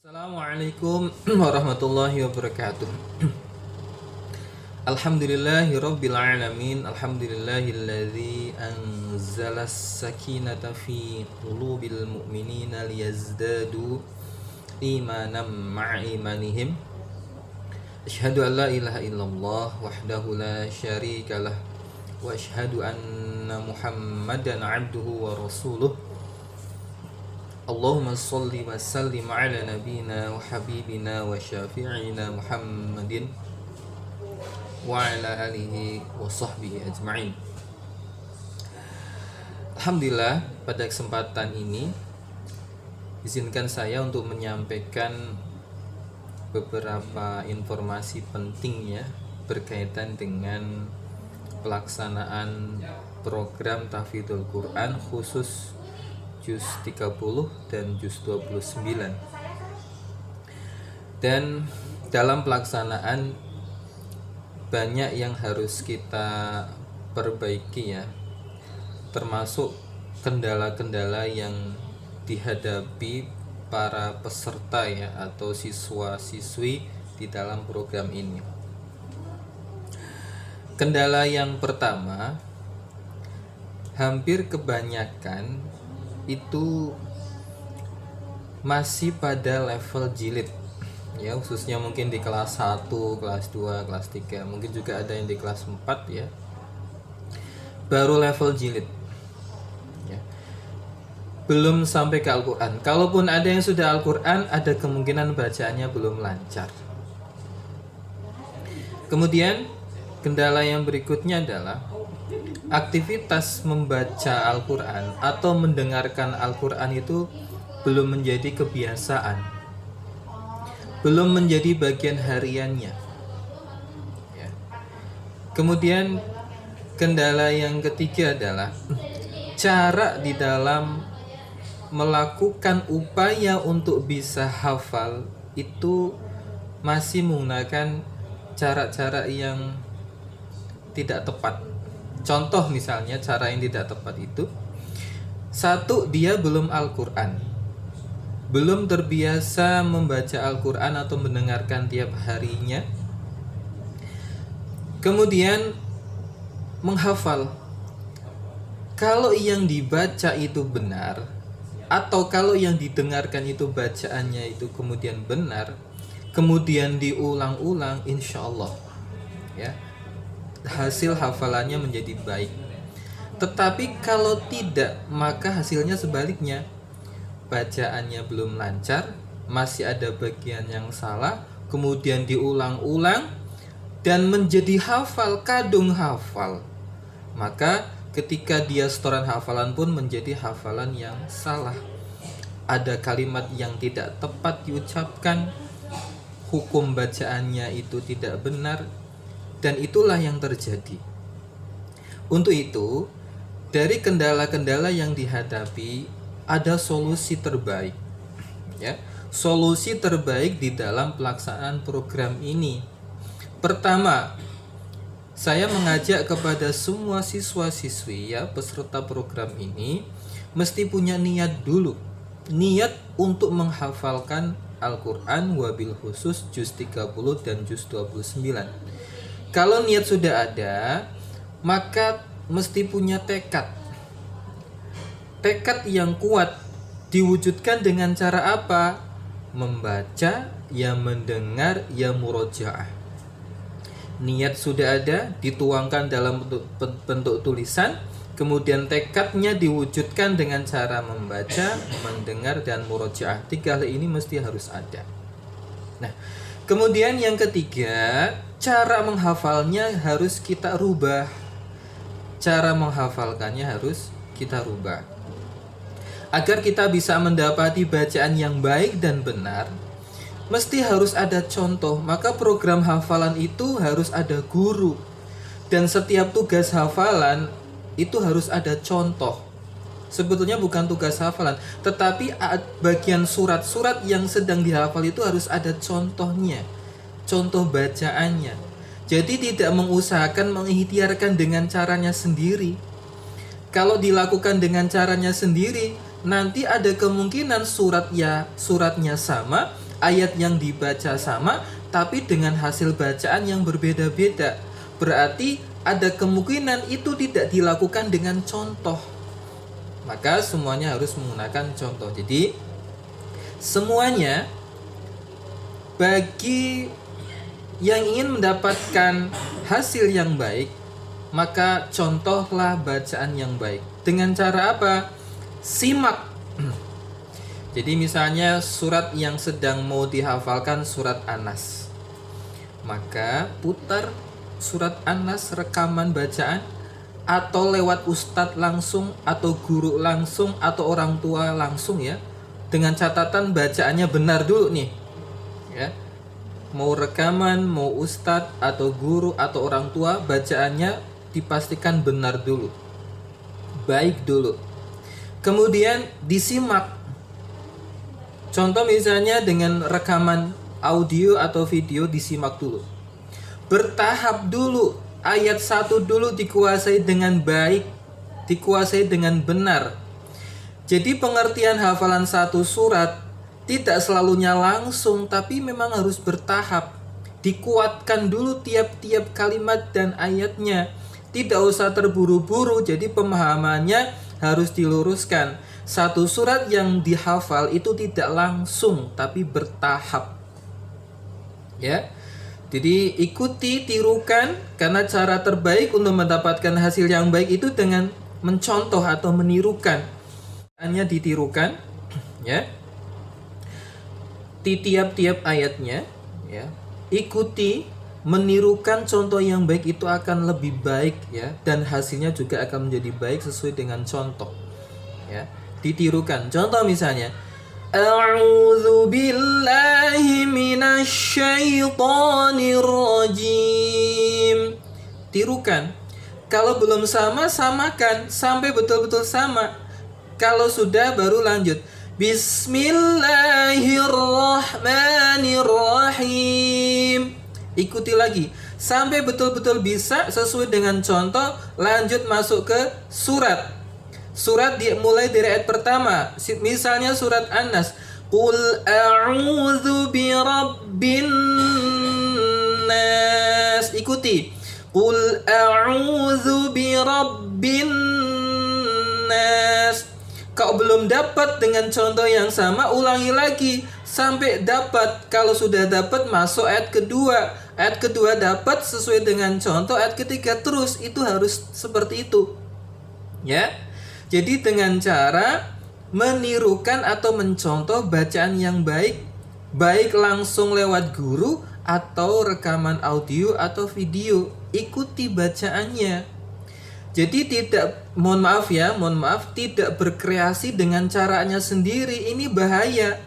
Assalamualaikum warahmatullahi wabarakatuh. Alhamdulillahirabbil alamin. Alhamdulillahilladzi anzala as-sakinata fi qulubil mu'minina liyazdadu imanan ma'a imanihim. Asyhadu an la ilaha illallah wahdahu la syarikalah wa asyhadu anna Muhammadan 'abduhu wa rasuluh. Allahumma salli wa sallim ala nabina wa habibina wa syafi'ina Muhammadin wa ala alihi wa sahbihi ajma'in. Alhamdulillah, pada kesempatan ini izinkan saya untuk menyampaikan beberapa informasi penting ya berkaitan dengan pelaksanaan program Tahfidzul Quran khusus Juz 30 dan Juz 29. Dan dalam pelaksanaan banyak yang harus kita perbaiki ya, termasuk kendala-kendala yang dihadapi para peserta ya atau siswa-siswi di dalam program ini. Kendala yang pertama, hampir kebanyakan itu masih pada level jilid ya, khususnya mungkin di kelas 1, kelas 2, kelas 3, mungkin juga ada yang di kelas 4 ya, baru level jilid ya, belum sampai ke Al-Quran. Kalaupun ada yang sudah Al-Quran, ada kemungkinan bacaannya belum lancar. Kemudian kendala yang berikutnya adalah aktivitas membaca Al-Quran atau mendengarkan Al-Quran itu belum menjadi kebiasaan, belum menjadi bagian hariannya ya. Kemudian kendala yang ketiga adalah cara di dalam melakukan upaya untuk bisa hafal itu masih menggunakan cara-cara yang tidak tepat. Contoh misalnya cara yang tidak tepat itu, satu, dia belum Al-Quran, belum terbiasa membaca Al-Quran atau mendengarkan tiap harinya. Kemudian menghafal, kalau yang dibaca itu benar atau kalau yang didengarkan itu bacaannya itu kemudian benar, kemudian diulang-ulang, insya Allah ya, hasil hafalannya menjadi baik. Tetapi kalau tidak, maka hasilnya sebaliknya, bacaannya belum lancar, masih ada bagian yang salah, kemudian diulang-ulang dan menjadi hafal, kadung hafal. Maka ketika dia setoran hafalan pun menjadi hafalan yang salah, ada kalimat yang tidak tepat diucapkan, hukum bacaannya itu tidak benar. Dan itulah yang terjadi. Untuk itu, dari kendala-kendala yang dihadapi, ada solusi terbaik ya. Solusi terbaik di dalam pelaksanaan program ini. Pertama, saya mengajak kepada semua siswa-siswi ya peserta program ini mesti punya niat dulu. Niat untuk menghafalkan Al-Quran wabil khusus Juz 30 dan Juz 29. Kalau niat sudah ada, maka mesti punya tekad. Tekad yang kuat diwujudkan dengan cara apa? Membaca, ya mendengar, ya murojaah. Niat sudah ada, dituangkan dalam bentuk tulisan, kemudian tekadnya diwujudkan dengan cara membaca, mendengar, dan murojaah. 3 hal ini mesti harus ada. Nah, kemudian yang ketiga, cara menghafalnya harus kita rubah. Cara menghafalkannya harus kita rubah. Agar kita bisa mendapati bacaan yang baik dan benar, mesti harus ada contoh. Maka program hafalan itu harus ada guru. Dan setiap tugas hafalan itu harus ada contoh. Sebetulnya bukan tugas hafalan, tetapi bagian surat-surat yang sedang dihafal itu harus ada contohnya, contoh bacaannya. Jadi tidak mengusahakan mengikhtiarkan dengan caranya sendiri. Kalau dilakukan dengan caranya sendiri, nanti ada kemungkinan suratnya sama ayat yang dibaca sama, tapi dengan hasil bacaan yang berbeda-beda. Berarti ada kemungkinan itu tidak dilakukan dengan contoh. Maka semuanya harus menggunakan contoh. Jadi semuanya bagi yang ingin mendapatkan hasil yang baik, maka contohlah bacaan yang baik. Dengan cara apa? Simak. Jadi misalnya surat yang sedang mau dihafalkan surat An-Nas, maka putar surat An-Nas rekaman bacaan, atau lewat ustadz langsung, atau guru langsung, atau orang tua langsung ya, dengan catatan bacaannya benar dulu nih ya. Mau rekaman, mau ustadz atau guru atau orang tua, bacaannya dipastikan benar dulu, baik dulu. Kemudian disimak. Contoh misalnya dengan rekaman audio atau video, disimak dulu. Bertahap dulu. Ayat 1 dulu dikuasai dengan baik, dikuasai dengan benar. Jadi pengertian hafalan satu surat tidak selalunya langsung, tapi memang harus bertahap. Dikuatkan dulu tiap-tiap kalimat dan ayatnya. Tidak usah terburu-buru, jadi pemahamannya harus diluruskan. Satu surat yang dihafal itu tidak langsung, tapi bertahap. Ya. Jadi ikuti, tirukan, karena cara terbaik untuk mendapatkan hasil yang baik itu dengan mencontoh atau menirukan. Hanya ditirukan, ya. Di tiap-tiap ayatnya ya, ikuti, menirukan contoh yang baik, itu akan lebih baik ya, dan hasilnya juga akan menjadi baik sesuai dengan contoh ya. Ditirukan. Contoh misalnya, A'udzu billahi minasyaitonir rajim. Tirukan. Kalau belum sama, samakan sampai betul-betul sama. Kalau sudah, baru lanjut. Bismillahirrahmanirrahim. Ikuti lagi sampai betul-betul bisa sesuai dengan contoh. Lanjut masuk ke surat. Surat mulai dari ayat pertama. Misalnya surat An-Nas. Qul a'udzu birabbin nas. Ikuti. Qul a'udzu birabbin nas. Kau belum dapat dengan contoh yang sama, ulangi lagi sampai dapat. Kalau sudah dapat, masuk ayat kedua. Ayat kedua dapat sesuai dengan contoh, ayat ketiga terus. Itu harus seperti itu. Ya. Jadi dengan cara menirukan atau mencontoh bacaan yang baik, baik langsung lewat guru atau rekaman audio atau video. Ikuti bacaannya. Jadi mohon maaf, tidak berkreasi dengan caranya sendiri. Ini bahaya.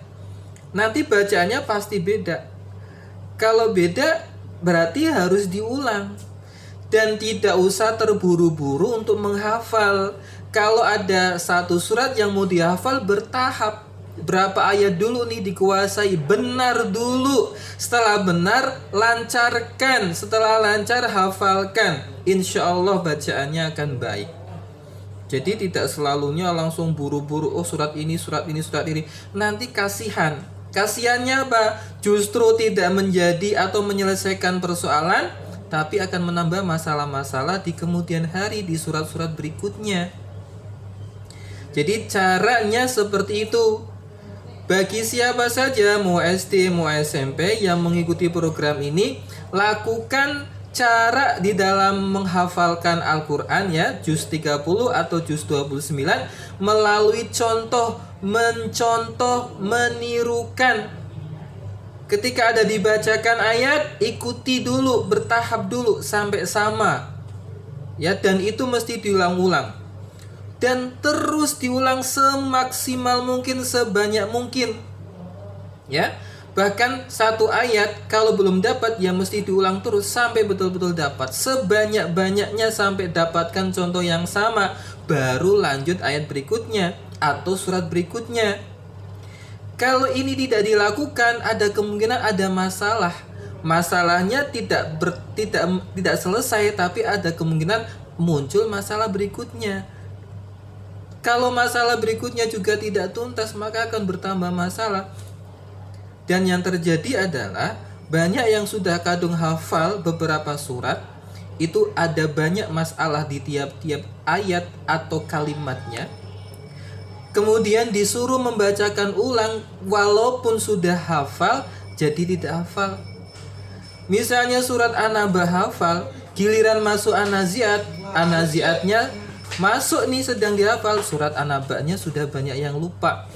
Nanti bacaannya pasti beda. Kalau beda, berarti harus diulang. Dan tidak usah terburu-buru untuk menghafal. Kalau ada satu surat yang mau dihafal, bertahap. Berapa ayat dulu nih dikuasai, benar dulu. Setelah benar, lancarkan. Setelah lancar, hafalkan. Insya Allah bacaannya akan baik. Jadi tidak selalunya langsung buru-buru, oh surat ini, surat ini, surat ini. Nanti kasihan. Kasihannya apa? Justru tidak menjadi atau menyelesaikan persoalan, tapi akan menambah masalah-masalah di kemudian hari, di surat-surat berikutnya. Jadi caranya seperti itu. Bagi siapa saja, mau SD, mau SMP yang mengikuti program ini, lakukan cara di dalam menghafalkan Al-Quran ya, juz 30 atau juz 29 melalui contoh, mencontoh, menirukan. Ketika ada dibacakan ayat, ikuti dulu, bertahap dulu sampai sama. Ya, dan itu mesti diulang-ulang. Dan terus diulang semaksimal mungkin, sebanyak mungkin. Ya. Bahkan satu ayat kalau belum dapat ya mesti diulang terus sampai betul-betul dapat. Sebanyak-banyaknya sampai dapatkan contoh yang sama, baru lanjut ayat berikutnya atau surat berikutnya. Kalau ini tidak dilakukan, ada kemungkinan ada masalah. Masalahnya tidak selesai, tapi ada kemungkinan muncul masalah berikutnya. Kalau masalah berikutnya juga tidak tuntas, maka akan bertambah masalah. Dan yang terjadi adalah banyak yang sudah kadung hafal beberapa surat, itu ada banyak masalah di tiap-tiap ayat atau kalimatnya. Kemudian disuruh membacakan ulang walaupun sudah hafal, jadi tidak hafal. Misalnya surat An-Naba hafal, giliran masuk An-Nazi'at, An-Nazi'atnya masuk nih sedang dihafal, surat An-Naba'nya sudah banyak yang lupa.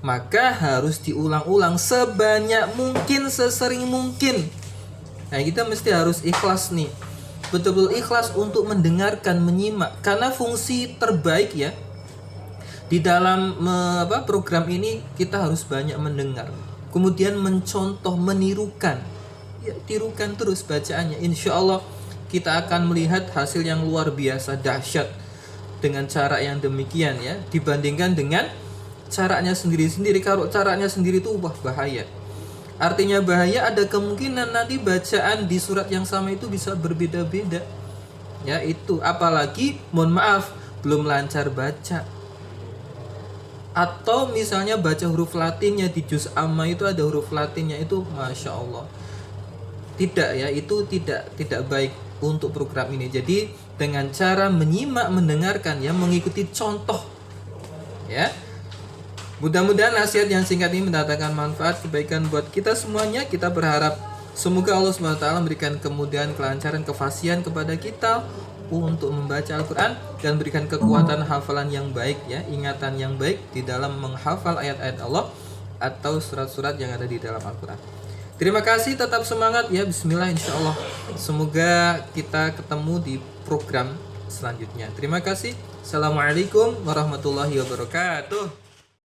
Maka harus diulang-ulang sebanyak mungkin, sesering mungkin. Nah, kita mesti harus ikhlas nih. Betul-betul ikhlas untuk mendengarkan, menyimak. Karena fungsi terbaik ya di dalam program ini, kita harus banyak mendengar. Kemudian mencontoh, menirukan. Ya, tirukan terus bacaannya. Insya Allah kita akan melihat hasil yang luar biasa dahsyat dengan cara yang demikian ya, dibandingkan dengan caranya sendiri-sendiri. Kalau caranya sendiri itu bahaya. Artinya bahaya, ada kemungkinan nanti bacaan di surat yang sama itu bisa berbeda-beda. Ya, itu apalagi mohon maaf belum lancar baca. Atau misalnya baca huruf Latinnya di juz amma itu ada huruf Latinnya, itu Masya Allah. Tidak ya, itu tidak baik untuk program ini. Jadi dengan cara menyimak, mendengarkan ya, mengikuti contoh ya. Mudah-mudahan nasihat yang singkat ini mendatangkan manfaat, kebaikan buat kita semuanya. Kita berharap semoga Allah SWT memberikan kemudahan, kelancaran, kefasihan kepada kita untuk membaca Al-Quran dan berikan kekuatan hafalan yang baik ya, ingatan yang baik di dalam menghafal ayat-ayat Allah atau surat-surat yang ada di dalam Al-Quran. Terima kasih, tetap semangat ya. Bismillah, insya Allah. Semoga kita ketemu di program selanjutnya. Terima kasih. Assalamualaikum warahmatullahi wabarakatuh.